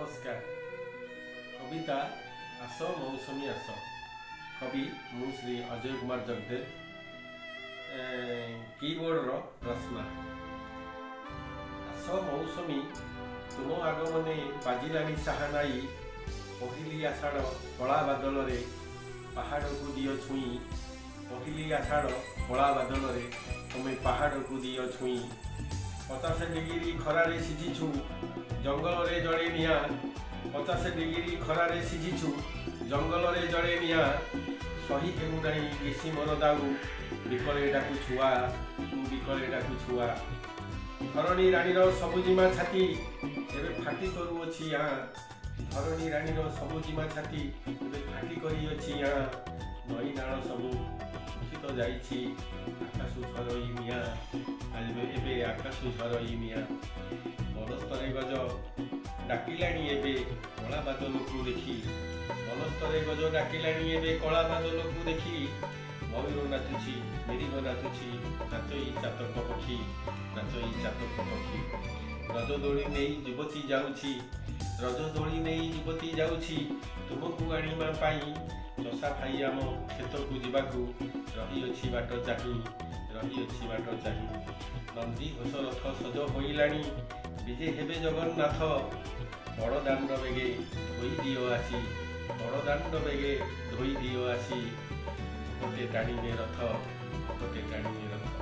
नमस्कार। कविता आस मौसमी आस। कवि मु श्री अजय कुमार जगदेव। कीबोर्ड रचना। आस मौसमी तुम आगमने बाजिलानी साहानाई। पहली आषाढ़ कला बादल रे पहाड़ को दियो छुई। पहली आषाढ़ कला बादल रे तुम पहाड़ को दियो छुई। 50 डिग्री खरारे सिझिछु जंगल रे जड़े निया। 50 डिग्री खरारे सिझिछु जंगल रे जड़े निया। सही हेउ नाही किसी मन दाऊ बिकले डाकु छुआ। तू बिकले डाकु छुआ। धरणी रानीर सबुजिमा छाती एबे फाटी करू अछि या। धरणी रानीर सबुजिमा छाती एबे फाटी करी अछि या। नई नाल सबु सुखित जाइछि आकाश झरई मिया। एबे आकाश झरई मिया। मनस्तरे गज डाकिलाणी एबे कला बादल को देखी। मनस्तरे गज डाकिलाणी एबे कला बादल को देखी। मयूर नाचुछि मेरिग नाचुछि नाचई चातक पक्षी। नाचई चातक पक्षी। रजदोली नेई युवती जाउछि। रजदोली नेई युवती जाउछि तुमको आनिमा पाई। चषा भाई आम खेत को जीवाकू रही अछि बाट चाही। रही अछि बाट चाही। नंदी घोष रथ सज होइलाणी विजे हेबे जगन्नाथ। बड़ दाण्ड बेगे धोई दियो आसी। बड़ दाण्ड बेगे धोई दियो आसी। भगते टाणीबे रथ भगते टाणीबे रथ।